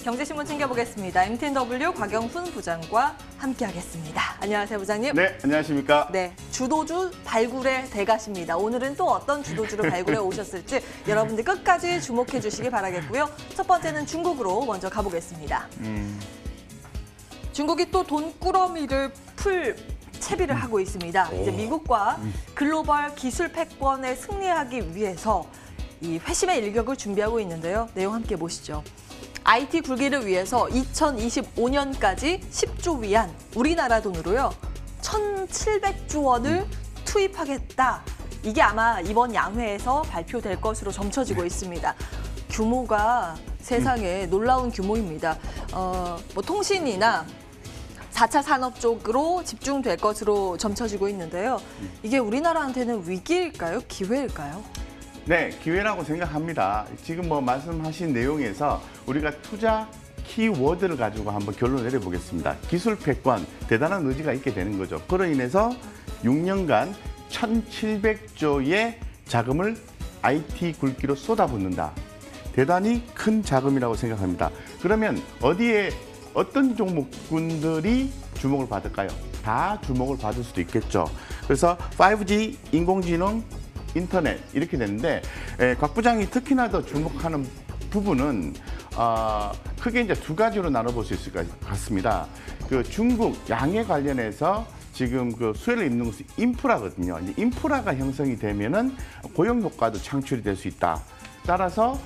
경제신문 챙겨보겠습니다. MTNW 곽영순 부장과 함께하겠습니다. 안녕하세요, 부장님. 네, 안녕하십니까. 네, 주도주 발굴의 대가십니다. 오늘은 또 어떤 주도주를 발굴해 오셨을지 여러분들 끝까지 주목해 주시기 바라겠고요. 첫 번째는 중국으로 먼저 가보겠습니다. 중국이 또 돈꾸러미를 풀 채비를 하고 있습니다. 이제 미국과 글로벌 기술 패권에 승리하기 위해서 이 회심의 일격을 준비하고 있는데요. 내용 함께 보시죠. IT 굴기를 위해서 2025년까지 10조 위안, 우리나라 돈으로요, 1,700조 원을 투입하겠다. 이게 아마 이번 양회에서 발표될 것으로 점쳐지고 있습니다. 규모가 세상에 놀라운 규모입니다. 뭐 통신이나 4차 산업 쪽으로 집중될 것으로 점쳐지고 있는데요. 이게 우리나라한테는 위기일까요? 기회일까요? 네, 기회라고 생각합니다. 지금 뭐 말씀하신 내용에서 우리가 투자 키워드를 가지고 한번 결론을 내려보겠습니다. 기술 패권, 대단한 의지가 있게 되는 거죠. 그로 인해서 6년간 1,700조의 자금을 IT 굴기로 쏟아붓는다. 대단히 큰 자금이라고 생각합니다. 그러면 어디에 어떤 종목군들이 주목을 받을까요? 다 주목을 받을 수도 있겠죠. 그래서 5G, 인공지능, 인터넷 이렇게 되는데 곽 부장이 특히나 더 주목하는 부분은 크게 이제 두 가지로 나눠볼 수 있을 것 같습니다. 그 중국 양에 관련해서 지금 그 수혜를 입는 것은 인프라거든요. 이제 인프라가 형성이 되면은 고용 효과도 창출이 될 수 있다. 따라서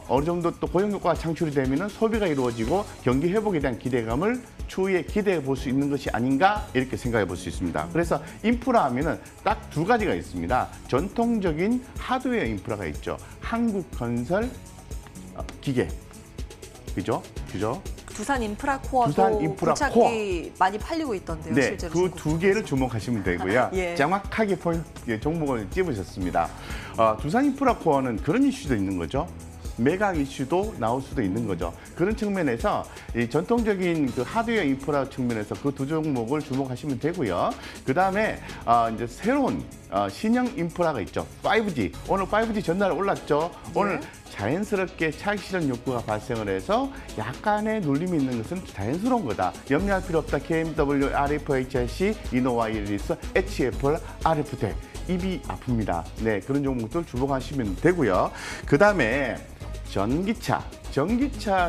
어느 정도 또 고용 효과가 창출이 되면은 소비가 이루어지고 경기 회복에 대한 기대감을 추후에 기대해 볼 수 있는 것이 아닌가 이렇게 생각해 볼 수 있습니다. 그래서 인프라 하면은 딱 두 가지가 있습니다. 전통적인 하드웨어 인프라가 있죠. 한국건설 기계, 그죠? 두산 인프라 코어도 두산 인프라 굴착기 많이 팔리고 있던데요. 네, 실제로 그 두 개를 주목하시면 되고요. 예. 정확하게 종목을 찝으셨습니다. 두산 인프라 코어는 그런 이슈도 있는 거죠. 매각 이슈도 나올 수도 있는 거죠. 그런 측면에서 이 전통적인 그 하드웨어 인프라 측면에서 그 두 종목을 주목하시면 되고요. 그 다음에 이제 새로운 신형 인프라가 있죠. 5G. 오늘 5G 전날 올랐죠. 오늘 자연스럽게 차익 실현 욕구가 발생을 해서 약간의 눌림이 있는 것은 자연스러운 거다. 염려할 필요 없다. KMW, RFHIC, 이노와이리스, HFL, RF텍. 입이 아픕니다. 네, 그런 종목들 주목하시면 되고요. 그 다음에 전기차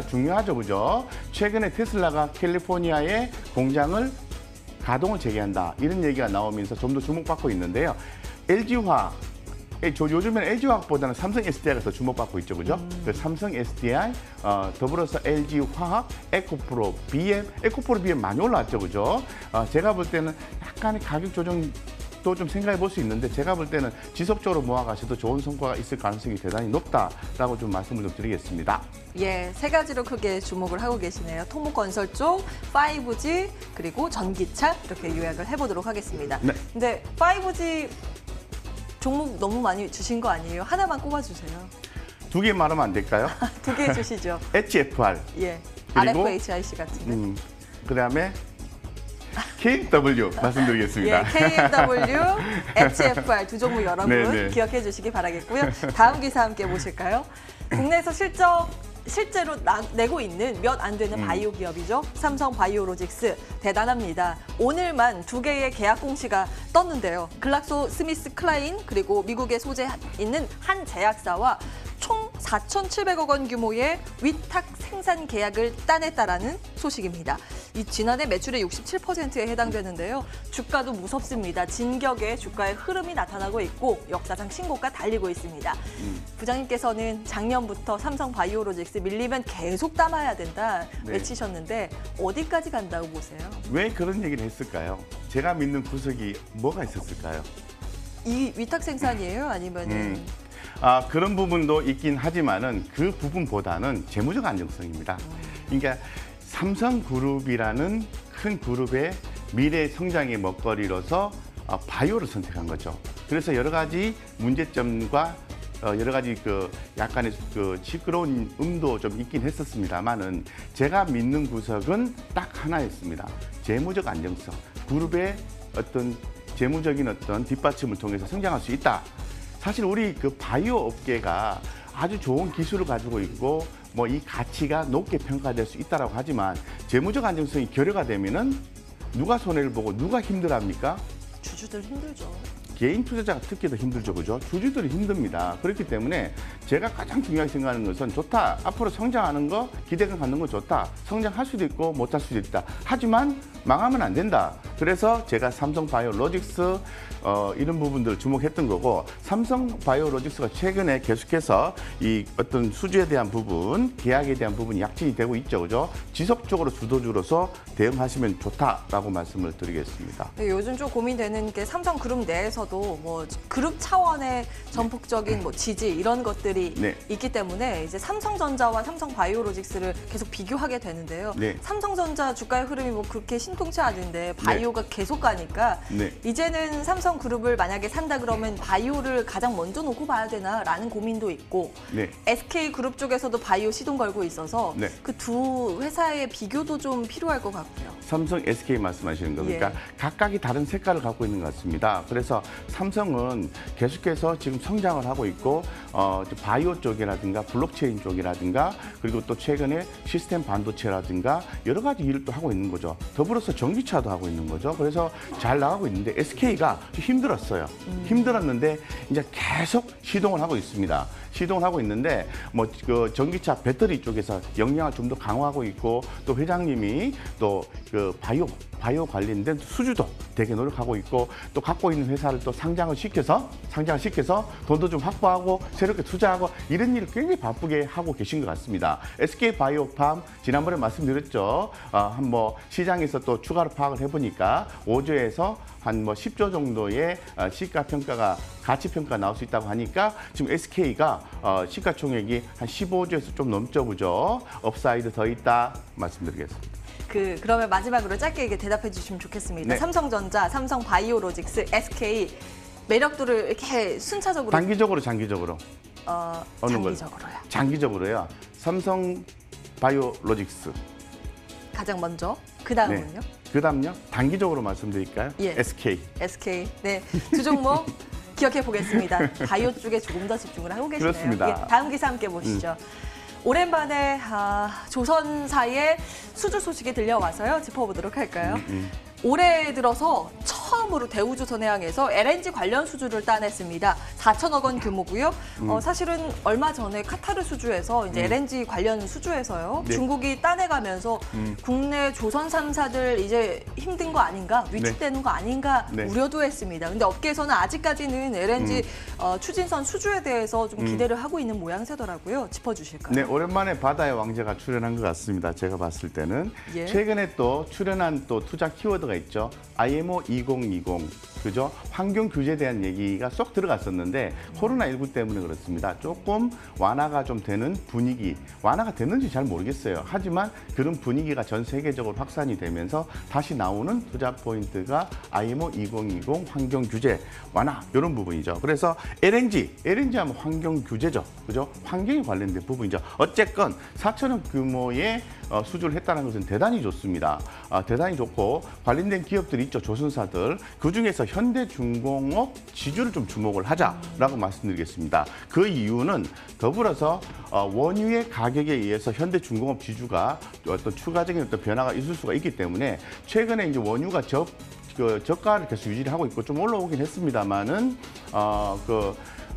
중요하죠, 그죠? 최근에 테슬라가 캘리포니아에 공장을 가동을 재개한다. 이런 얘기가 나오면서 좀 더 주목받고 있는데요. LG화학, 요즘에는 LG화학보다는 삼성 SDI가 더 주목받고 있죠, 그죠? 그 삼성 SDI, 더불어서 LG화학, 에코프로, BM, 에코프로 BM 많이 올라왔죠, 그죠? 제가 볼 때는 약간의 가격 조정 또 좀 생각해 볼 수 있는데 제가 볼 때는 지속적으로 모아가셔도 좋은 성과가 있을 가능성이 대단히 높다라고 좀 말씀을 좀 드리겠습니다. 예, 세 가지로 크게 주목을 하고 계시네요. 토목건설 쪽, 5G, 그리고 전기차 이렇게 요약을 해보도록 하겠습니다. 네. 근데 5G 종목 너무 많이 주신 거 아니에요? 하나만 꼽아주세요. 두 개 말하면 안 될까요? 두 개 주시죠. HFR. 예, 그리고, RFHIC 같은데. 그다음에 KMW 말씀드리겠습니다. 예, KMW, HFR 두 종목 여러분 네네. 기억해 주시기 바라겠고요. 다음 기사 함께 보실까요? 국내에서 실제로 내고 있는 몇 안 되는 바이오 기업이죠. 삼성 바이오로직스 대단합니다. 오늘만 두 개의 계약 공시가 떴는데요. 글락소 스미스 클라인 그리고 미국에 소재 있는 한 제약사와 총 4,700억 원 규모의 위탁 생산 계약을 따냈다라는 소식입니다. 이 지난해 매출의 67%에 해당되는데요. 주가도 무섭습니다. 진격의 주가의 흐름이 나타나고 있고 역사상 신고가 달리고 있습니다. 부장님께서는 작년부터 삼성 바이오로직스 밀리면 계속 담아야 된다 외치셨는데 어디까지 간다고 보세요? 왜 그런 얘기를 했을까요? 제가 믿는 구석이 뭐가 있었을까요? 이 위탁 생산이에요? 아니면은 그런 부분도 있긴 하지만은 그 부분보다는 재무적 안정성입니다. 그러니까 삼성그룹이라는 큰 그룹의 미래 성장의 먹거리로서 바이오를 선택한 거죠. 그래서 여러 가지 문제점과 여러 가지 약간의 시끄러운 음도 좀 있긴 했었습니다만은 제가 믿는 구석은 딱 하나였습니다. 재무적 안정성. 그룹의 어떤 재무적인 어떤 뒷받침을 통해서 성장할 수 있다. 사실 우리 바이오 업계가 아주 좋은 기술을 가지고 있고 뭐 이 가치가 높게 평가될 수 있다라고 하지만 재무적 안정성이 결여가 되면은 누가 손해를 보고 누가 힘들합니까? 주주들 힘들죠. 개인 투자자가 특히 더 힘들죠, 그죠? 주주들이 힘듭니다. 그렇기 때문에 제가 가장 중요하게 생각하는 것은 좋다. 앞으로 성장하는 거, 기대감 갖는 거 좋다. 성장할 수도 있고 못할 수도 있다. 하지만 망하면 안 된다. 그래서 제가 삼성바이오로직스 이런 부분들 주목했던 거고 삼성바이오로직스가 최근에 계속해서 이 어떤 수주에 대한 부분, 계약에 대한 부분이 약진이 되고 있죠, 그죠? 지속적으로 주도주로서 대응하시면 좋다라고 말씀을 드리겠습니다. 네, 요즘 좀 고민되는 게 삼성그룹 내에서도 뭐 그룹 차원의 전폭적인 뭐 지지 이런 것들이 네. 있기 때문에 이제 삼성전자와 삼성바이오로직스를 계속 비교하게 되는데요. 네. 삼성전자 주가의 흐름이 뭐 그렇게 신통치 않은데 바이오가 계속 가니까 네. 이제는 삼성그룹을 만약에 산다 그러면 바이오를 가장 먼저 놓고 봐야 되나라는 고민도 있고 네. SK그룹 쪽에서도 바이오 시동 걸고 있어서 네. 그 두 회사의 비교도 좀 필요할 것 같고요. 삼성, SK 말씀하시는 겁니까? 예. 각각이 다른 색깔을 갖고 있는 것 같습니다. 그래서 삼성은 계속해서 지금 성장을 하고 있고 바이오 쪽이라든가 블록체인 쪽이라든가 그리고 또 최근에 시스템 반도체라든가 여러 가지 일을 또 하고 있는 거죠. 더불어서 전기차도 하고 있는 거죠. 그래서 잘 나가고 있는데 SK가 힘들었어요. 힘들었는데 이제 계속 시동을 하고 있습니다. 시동을 하고 있는데 뭐 그 전기차 배터리 쪽에서 역량을 좀 더 강화하고 있고 또 회장님이 또 그 바이오 관련된 수주도 되게 노력하고 있고 또 갖고 있는 회사를 또 상장을 시켜서 돈도 좀 확보하고 새롭게 투자하고 이런 일을 굉장히 바쁘게 하고 계신 것 같습니다. SK 바이오팜 지난번에 말씀드렸죠. 한 뭐 시장에서 또 추가로 파악을 해보니까 5조에서 한 뭐 10조 정도의 시가평가가 가치평가 나올 수 있다고 하니까 지금 SK가 시가총액이 한 15조에서 좀 넘죠, 그죠? 업사이드 더 있다 말씀드리겠습니다. 그러면 마지막으로 짧게 대답해 주시면 좋겠습니다. 네. 삼성전자, 삼성바이오로직스, SK 매력도를 이렇게 순차적으로 단기적으로 장기적으로 어느 걸? 장기적으로요. 장기적으로요. 삼성 바이오로직스. 가장 먼저 그 다음은요? 그다음요. 단기적으로 말씀드릴까요? 예. SK. SK. 네, 두 종목 기억해 보겠습니다. 바이오 쪽에 조금 더 집중을 하고 계시네요. 그렇습니다. 예, 다음 기사 함께 보시죠. 오랜만에 조선사의 수주 소식이 들려와서요. 짚어보도록 할까요? 올해 들어서 처음으로 대우조선해양에서 LNG 관련 수주를 따냈습니다. 4천억 원 규모고요. 사실은 얼마 전에 카타르 수주에서 이제 LNG 관련 수주에서요. 네. 중국이 따내가면서 국내 조선 3사들 이제 힘든 거 아닌가, 위축되는 거 아닌가 네. 우려도 했습니다. 근데 업계에서는 아직까지는 LNG 추진선 수주에 대해서 좀 기대를 하고 있는 모양새더라고요. 짚어주실까요? 네, 오랜만에 바다의 왕자가 출연한 것 같습니다. 제가 봤을 때는 예. 최근에 또 출연한 또 투자 키워드가 있죠. IMO 2020, 그죠? 환경 규제에 대한 얘기가 쏙 들어갔었는데 코로나19 때문에 그렇습니다. 조금 완화가 좀 되는 분위기, 완화가 됐는지 잘 모르겠어요. 하지만 그런 분위기가 전 세계적으로 확산이 되면서 다시 나오는 투자 포인트가 IMO 2020 환경 규제 완화 이런 부분이죠. 그래서 LNG 하면 환경 규제죠, 그죠? 환경에 관련된 부분이죠. 어쨌건 4천억 규모의 수주를 했다는 것은 대단히 좋습니다. 대단히 좋고 관련된 기업들이 있죠, 조선사들. 그중에서 현대중공업 지주를 좀 주목을 하자라고 말씀드리겠습니다. 그 이유는 더불어서 원유의 가격에 의해서 현대중공업 지주가 어떤 추가적인 어떤 변화가 있을 수가 있기 때문에 최근에 이제 원유가 저가를 계속 유지를 하고 있고 좀 올라오긴 했습니다만은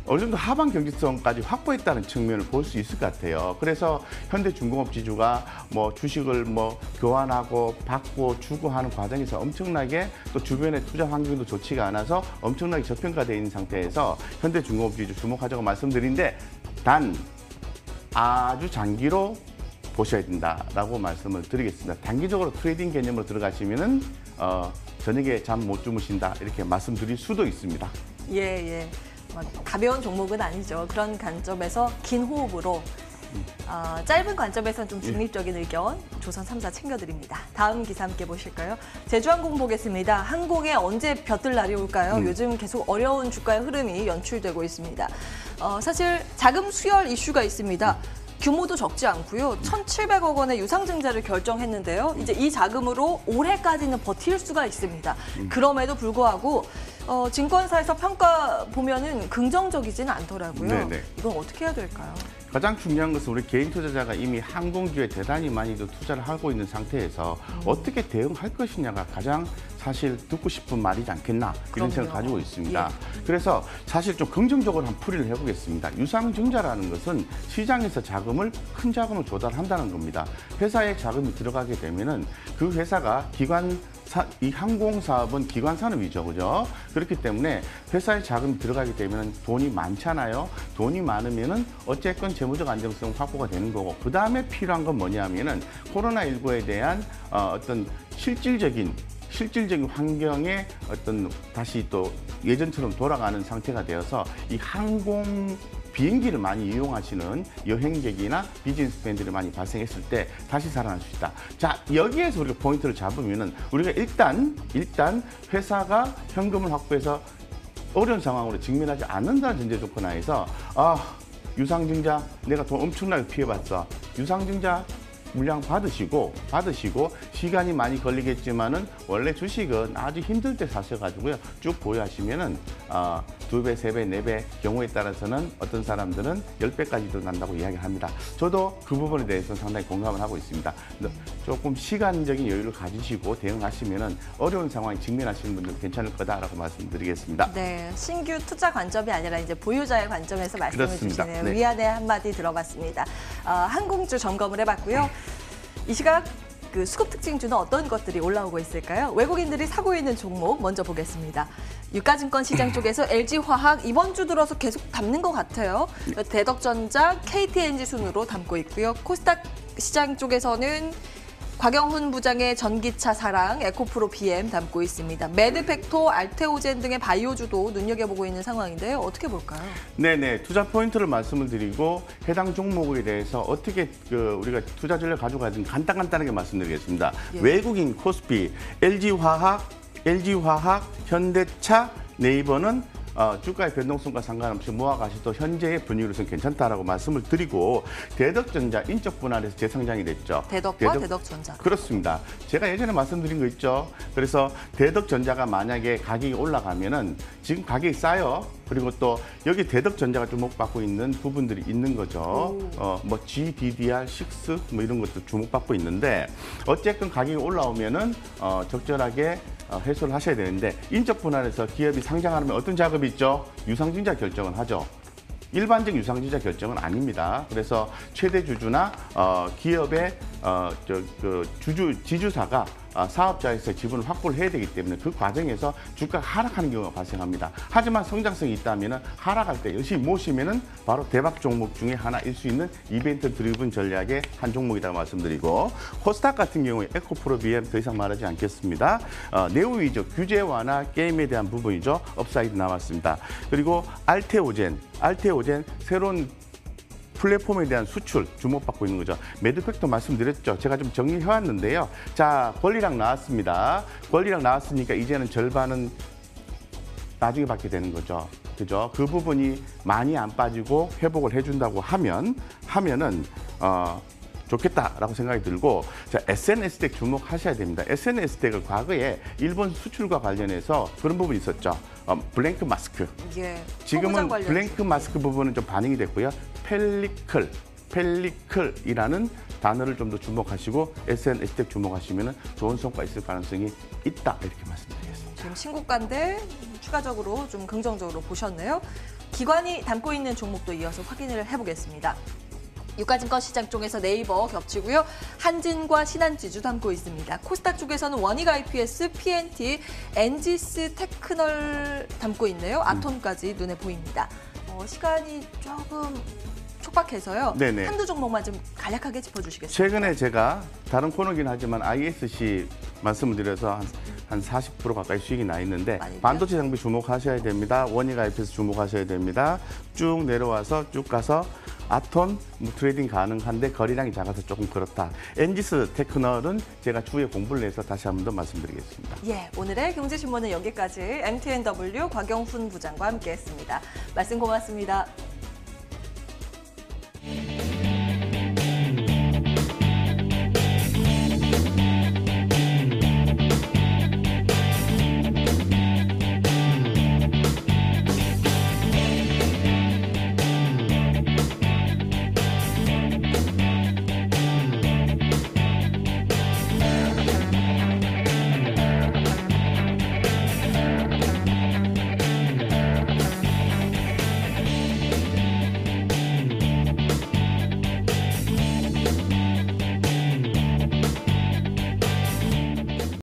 어느 정도 하방 경제성까지 확보했다는 측면을 볼 수 있을 것 같아요. 그래서 현대중공업 지주가 뭐 주식을 뭐 교환하고 받고 주고 하는 과정에서 엄청나게 또 주변의 투자 환경도 좋지가 않아서 엄청나게 저평가되어 있는 상태에서 현대중공업 지주 주목하자고 말씀드린데 단 아주 장기로 보셔야 된다라고 말씀을 드리겠습니다. 단기적으로 트레이딩 개념으로 들어가시면은 저녁에 잠 못 주무신다 이렇게 말씀드릴 수도 있습니다. 예. 가벼운 종목은 아니죠. 그런 관점에서 긴 호흡으로 짧은 관점에서는 좀 중립적인 의견 조선 3사 챙겨드립니다. 다음 기사 함께 보실까요? 제주항공 보겠습니다. 항공에 언제 벼뜰 날이 올까요? 요즘 계속 어려운 주가의 흐름이 연출되고 있습니다. 사실 자금 수혈 이슈가 있습니다. 규모도 적지 않고요. 1,700억 원의 유상증자를 결정했는데요. 이제 이 자금으로 올해까지는 버틸 수가 있습니다. 그럼에도 불구하고 증권사에서 평가 보면은 긍정적이지는 않더라고요. 네네. 이건 어떻게 해야 될까요? 가장 중요한 것은 우리 개인 투자자가 이미 항공주에 대단히 많이도 투자를 하고 있는 상태에서 어떻게 대응할 것이냐가 가장 사실 듣고 싶은 말이지 않겠나 이런 그럼요. 생각을 가지고 있습니다. 예. 그래서 사실 좀 긍정적으로 한 풀이를 해보겠습니다. 유상증자라는 것은 시장에서 큰 자금을 조달한다는 겁니다. 회사에 자금이 들어가게 되면은 그 회사가 이 항공사업은 기관 산업이죠, 그죠? 그렇기 때문에 회사에 자금이 들어가게 되면 돈이 많잖아요. 돈이 많으면은 어쨌건 재무적 안정성 확보가 되는 거고, 그 다음에 필요한 건 뭐냐면은 코로나19에 대한 어떤 실질적인 환경에 다시 또 예전처럼 돌아가는 상태가 되어서 이 비행기를 많이 이용하시는 여행객이나 비즈니스맨들이 많이 발생했을 때 다시 살아날 수 있다. 자, 여기에서 우리가 포인트를 잡으면은 우리가 일단 회사가 현금을 확보해서 어려운 상황으로 직면하지 않는다는 전제 조건 하에서 유상증자 내가 돈 엄청나게 피해봤어. 유상증자 물량 받으시고 시간이 많이 걸리겠지만은 원래 주식은 아주 힘들 때 사셔가지고요 쭉 보유하시면은 2배, 3배, 4배 경우에 따라서는 어떤 사람들은 10배까지도 난다고 이야기를 합니다. 저도 그 부분에 대해서는 상당히 공감을 하고 있습니다. 조금 시간적인 여유를 가지시고 대응하시면은 어려운 상황에 직면하시는 분들 괜찮을 거다라고 말씀드리겠습니다. 네, 신규 투자 관점이 아니라 이제 보유자의 관점에서 말씀을 그렇습니다. 주시네요. 네. 위안의 한마디 들어봤습니다. 항공주 점검을 해봤고요. 이 시각 수급 특징주는 어떤 것들이 올라오고 있을까요? 외국인들이 사고 있는 종목 먼저 보겠습니다. 유가증권 시장 쪽에서 LG화학 이번 주 들어서 계속 담는 것 같아요. 대덕전자, KTNG 순으로 담고 있고요. 코스닥 시장 쪽에서는 곽영훈 부장의 전기차 사랑, 에코프로 BM 담고 있습니다. 매드팩토, 알테오젠 등의 바이오주도 눈여겨보고 있는 상황인데요. 어떻게 볼까요? 네네, 투자 포인트를 말씀을 드리고 해당 종목에 대해서 어떻게 우리가 투자 전략을 가져가야 되는지 간단하게 말씀드리겠습니다. 예. 외국인 코스피, LG화학, 현대차, 네이버는 주가의 변동성과 상관없이 모아가셔도 현재의 분위기로서는 괜찮다라고 말씀을 드리고, 대덕전자 인적 분할에서 재상장이 됐죠. 대덕전자. 그렇습니다. 제가 예전에 말씀드린 거 있죠. 그래서 대덕전자가 만약에 가격이 올라가면은 지금 가격이 싸요. 그리고 또 여기 대덕전자가 주목받고 있는 부분들이 있는 거죠. GDDR6 뭐 이런 것도 주목받고 있는데, 어쨌든 가격이 올라오면은 적절하게 해소를 하셔야 되는데, 인적 분할에서 기업이 상장하려면 어떤 작업이 있죠? 유상증자 결정을 하죠. 일반적 유상증자 결정은 아닙니다. 그래서 최대 주주나 기업의 지주사가 사업자에서 지분을 확보를 해야 되기 때문에 그 과정에서 주가가 하락하는 경우가 발생합니다. 하지만 성장성이 있다면 하락할 때 열심히 모시면 바로 대박 종목 중에 하나일 수 있는 이벤트 드리븐 전략의 한 종목이라고 말씀드리고, 코스닥 같은 경우에 에코프로 BM 더 이상 말하지 않겠습니다. 네오 위주 규제 완화 게임에 대한 부분이죠. 업사이드 나왔습니다. 그리고 알테오젠 새로운 플랫폼에 대한 수출 주목받고 있는 거죠. 매드팩토 말씀드렸죠. 제가 좀 정리해왔는데요. 자, 권리랑 나왔습니다. 권리랑 나왔으니까 이제는 절반은 나중에 받게 되는 거죠. 그죠? 그 부분이 많이 안 빠지고 회복을 해준다고 하면은 좋겠다라고 생각이 들고, 자, SNS텍 주목하셔야 됩니다. SNS텍을 과거에 일본 수출과 관련해서 그런 부분이 있었죠. 블랭크 마스크. 예, 지금은 블랭크 마스크 부분은 좀 반영이 됐고요. 펠리클이라는 단어를 좀 더 주목하시고 SNS텍 주목하시면 좋은 성과 있을 가능성이 있다, 이렇게 말씀드리겠습니다. 지금 신고가인데 추가적으로 좀 긍정적으로 보셨네요. 기관이 담고 있는 종목도 이어서 확인을 해보겠습니다. 유가증권 시장 쪽에서 네이버 겹치고요. 한진과 신한지주 담고 있습니다. 코스닥 쪽에서는 원익 IPS, PNT, 엔지스 테크널 담고 있네요. 아톤까지 눈에 보입니다. 시간이 조금 촉박해서요. 네네. 한두 종목만 좀 간략하게 짚어주시겠습니까? 최근에 제가 다른 코너긴 하지만 ISC 말씀을 드려서 한 40% 가까이 수익이 나 있는데, 반도체 장비 주목하셔야 됩니다. 원익 IPS 주목하셔야 됩니다. 쭉 내려와서 쭉 가서 아톤 트레이딩 가능한데 거래량이 작아서 조금 그렇다. 엔지스 테크널은 제가 추후에 공부를 해서 다시 한 번 더 말씀드리겠습니다. 예, 오늘의 경제신문은 여기까지 MTNW 곽영훈 부장과 함께했습니다. 말씀 고맙습니다.